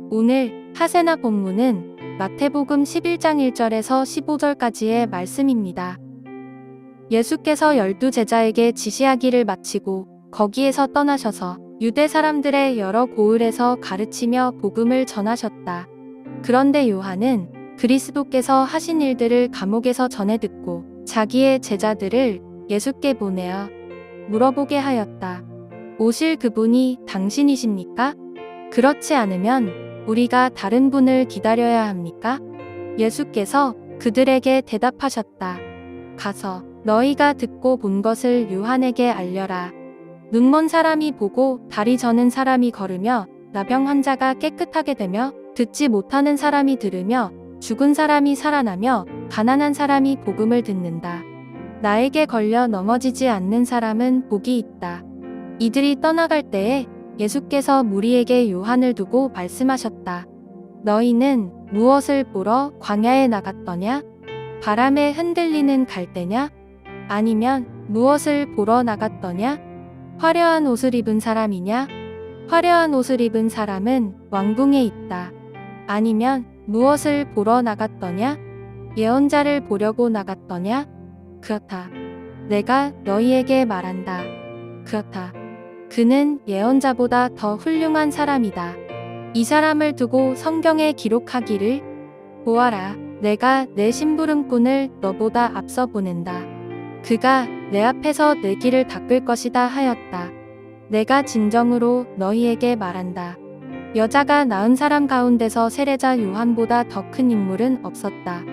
오늘 하세나 본문은 마태복음 11장 1절에서 15절까지의 말씀입니다. 예수께서 12제자에게 지시하기를 마치고 거기에서 떠나셔서 유대 사람들의 여러 고을에서 가르치며 복음을 전하셨다. 그런데 요한은 그리스도께서 하신 일들을 감옥에서 전해 듣고 자기의 제자들을 예수께 보내어 물어보게 하였다. 오실 그분이 당신이십니까? 그렇지 않으면 우리가 다른 분을 기다려야 합니까? 예수께서 그들에게 대답하셨다. 가서 너희가 듣고 본 것을 요한에게 알려라. 눈먼 사람이 보고 다리 저는 사람이 걸으며 나병 환자가 깨끗하게 되며 듣지 못하는 사람이 들으며 죽은 사람이 살아나며 가난한 사람이 복음을 듣는다. 나에게 걸려 넘어지지 않는 사람은 복이 있다. 이들이 떠나갈 때에 예수께서 무리에게 요한을 두고 말씀하셨다. 너희는 무엇을 보러 광야에 나갔더냐? 바람에 흔들리는 갈대냐? 아니면 무엇을 보러 나갔더냐? 화려한 옷을 입은 사람이냐? 화려한 옷을 입은 사람은 왕궁에 있다. 아니면 무엇을 보러 나갔더냐? 예언자를 보려고 나갔더냐? 그렇다. 내가 너희에게 말한다. 그렇다. 그는 예언자보다 더 훌륭한 사람이다. 이 사람을 두고 성경에 기록하기를 보아라. 내가 내 심부름꾼을 너보다 앞서 보낸다. 그가 내 앞에서 내 길을 닦을 것이다 하였다. 내가 진정으로 너희에게 말한다. 여자가 낳은 사람 가운데서 세례자 요한보다 더 큰 인물은 없었다.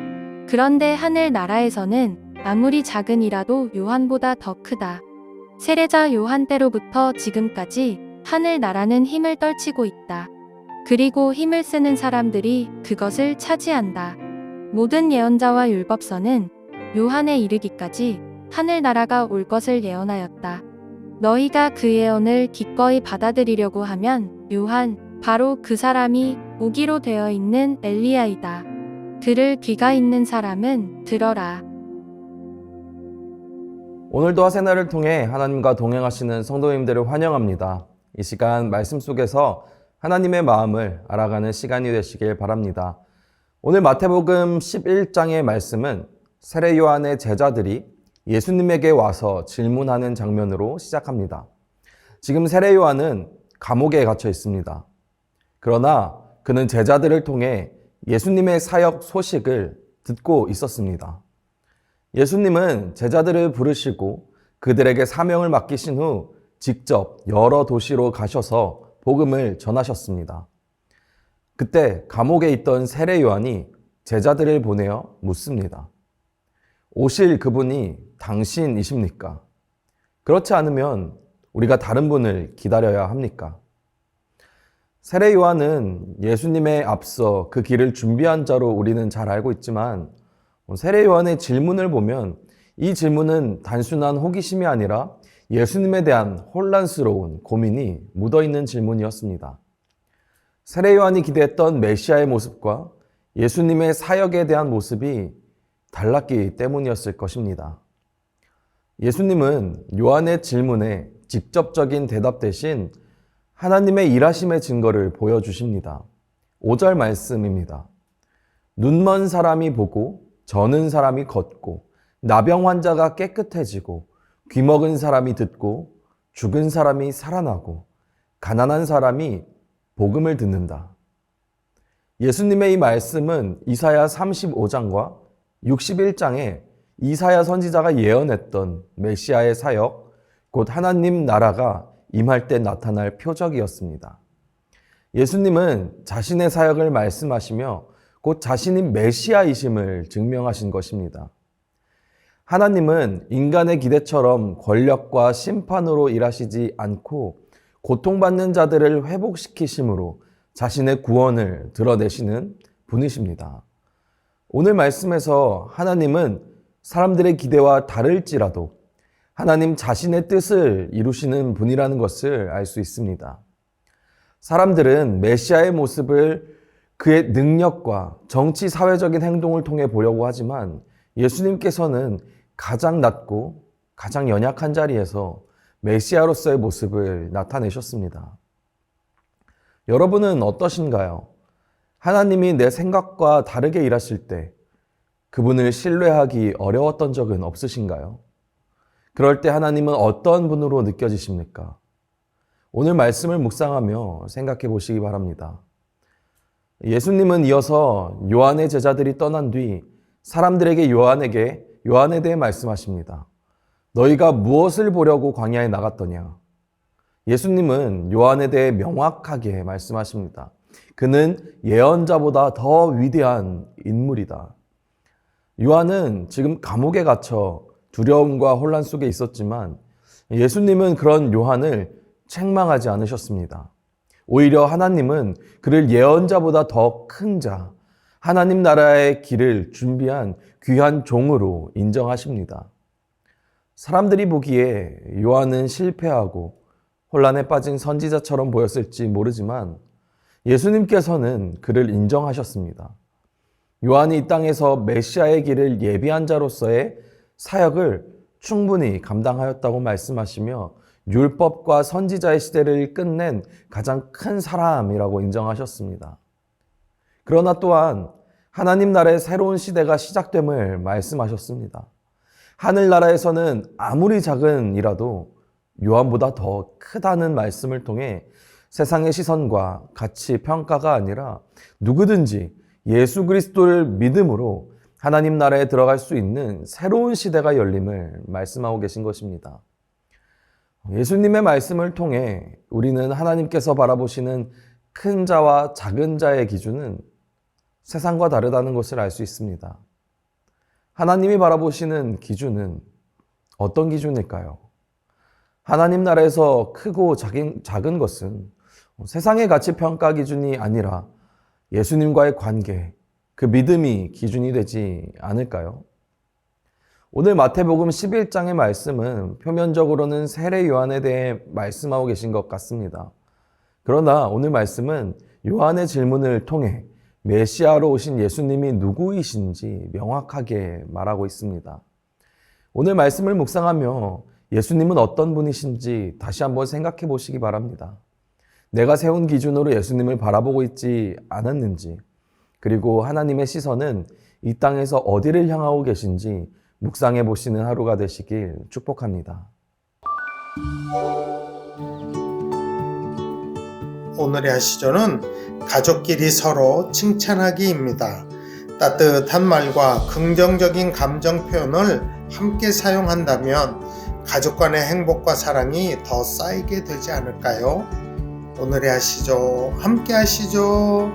그런데 하늘 나라에서는 아무리 작은 이라도 요한보다 더 크다. 세례자 요한 때로부터 지금까지 하늘 나라는 힘을 떨치고 있다. 그리고 힘을 쓰는 사람들이 그것을 차지한다. 모든 예언자와 율법서는 요한에 이르기까지 하늘 나라가 올 것을 예언하였다. 너희가 그 예언을 기꺼이 받아들이려고 하면 요한, 바로 그 사람이 오기로 되어 있는 엘리야이다. 들을 귀가 있는 사람은 들어라. 오늘도 하세나를 통해 하나님과 동행하시는 성도님들을 환영합니다. 이 시간 말씀 속에서 하나님의 마음을 알아가는 시간이 되시길 바랍니다. 오늘 마태복음 11장의 말씀은 세례 요한의 제자들이 예수님에게 와서 질문하는 장면으로 시작합니다. 지금 세례 요한은 감옥에 갇혀 있습니다. 그러나 그는 제자들을 통해 예수님의 사역 소식을 듣고 있었습니다. 예수님은 제자들을 부르시고 그들에게 사명을 맡기신 후 직접 여러 도시로 가셔서 복음을 전하셨습니다. 그때 감옥에 있던 세례 요한이 제자들을 보내어 묻습니다. 오실 그분이 당신이십니까? 그렇지 않으면 우리가 다른 분을 기다려야 합니까? 세례 요한은 예수님에 앞서 그 길을 준비한 자로 우리는 잘 알고 있지만 세례 요한의 질문을 보면 이 질문은 단순한 호기심이 아니라 예수님에 대한 혼란스러운 고민이 묻어있는 질문이었습니다. 세례 요한이 기대했던 메시아의 모습과 예수님의 사역에 대한 모습이 달랐기 때문이었을 것입니다. 예수님은 요한의 질문에 직접적인 대답 대신 하나님의 일하심의 증거를 보여주십니다. 5절 말씀입니다. 눈먼 사람이 보고 저는 사람이 걷고 나병 환자가 깨끗해지고 귀먹은 사람이 듣고 죽은 사람이 살아나고 가난한 사람이 복음을 듣는다. 예수님의 이 말씀은 이사야 35장과 61장에 이사야 선지자가 예언했던 메시아의 사역, 곧 하나님 나라가 임할 때 나타날 표적이었습니다. 예수님은 자신의 사역을 말씀하시며 곧 자신이 메시아이심을 증명하신 것입니다. 하나님은 인간의 기대처럼 권력과 심판으로 일하시지 않고 고통받는 자들을 회복시키심으로 자신의 구원을 드러내시는 분이십니다. 오늘 말씀에서 하나님은 사람들의 기대와 다를지라도 하나님 자신의 뜻을 이루시는 분이라는 것을 알 수 있습니다. 사람들은 메시아의 모습을 그의 능력과 정치, 사회적인 행동을 통해 보려고 하지만 예수님께서는 가장 낮고 가장 연약한 자리에서 메시아로서의 모습을 나타내셨습니다. 여러분은 어떠신가요? 하나님이 내 생각과 다르게 일하실 때 그분을 신뢰하기 어려웠던 적은 없으신가요? 그럴 때 하나님은 어떤 분으로 느껴지십니까? 오늘 말씀을 묵상하며 생각해 보시기 바랍니다. 예수님은 이어서 요한의 제자들이 떠난 뒤 사람들에게 요한에 대해 말씀하십니다. 너희가 무엇을 보려고 광야에 나갔더냐? 예수님은 요한에 대해 명확하게 말씀하십니다. 그는 예언자보다 더 위대한 인물이다. 요한은 지금 감옥에 갇혀 두려움과 혼란 속에 있었지만 예수님은 그런 요한을 책망하지 않으셨습니다. 오히려 하나님은 그를 예언자보다 더 큰 자, 하나님 나라의 길을 준비한 귀한 종으로 인정하십니다. 사람들이 보기에 요한은 실패하고 혼란에 빠진 선지자처럼 보였을지 모르지만 예수님께서는 그를 인정하셨습니다. 요한이 이 땅에서 메시아의 길을 예비한 자로서의 사역을 충분히 감당하였다고 말씀하시며 율법과 선지자의 시대를 끝낸 가장 큰 사람이라고 인정하셨습니다. 그러나 또한 하나님 나라의 새로운 시대가 시작됨을 말씀하셨습니다. 하늘나라에서는 아무리 작은 일라도 요한보다 더 크다는 말씀을 통해 세상의 시선과 가치 평가가 아니라 누구든지 예수 그리스도를 믿음으로 하나님 나라에 들어갈 수 있는 새로운 시대가 열림을 말씀하고 계신 것입니다. 예수님의 말씀을 통해 우리는 하나님께서 바라보시는 큰 자와 작은 자의 기준은 세상과 다르다는 것을 알 수 있습니다. 하나님이 바라보시는 기준은 어떤 기준일까요? 하나님 나라에서 크고 작은 것은 세상의 가치 평가 기준이 아니라 예수님과의 관계, 그 믿음이 기준이 되지 않을까요? 오늘 마태복음 11장의 말씀은 표면적으로는 세례 요한에 대해 말씀하고 계신 것 같습니다. 그러나 오늘 말씀은 요한의 질문을 통해 메시아로 오신 예수님이 누구이신지 명확하게 말하고 있습니다. 오늘 말씀을 묵상하며 예수님은 어떤 분이신지 다시 한번 생각해 보시기 바랍니다. 내가 세운 기준으로 예수님을 바라보고 있지 않았는지, 그리고 하나님의 시선은 이 땅에서 어디를 향하고 계신지 묵상해 보시는 하루가 되시길 축복합니다. 오늘의 하시조는 가족끼리 서로 칭찬하기입니다. 따뜻한 말과 긍정적인 감정 표현을 함께 사용한다면 가족 간의 행복과 사랑이 더 쌓이게 되지 않을까요? 오늘의 하시조 함께 하시죠.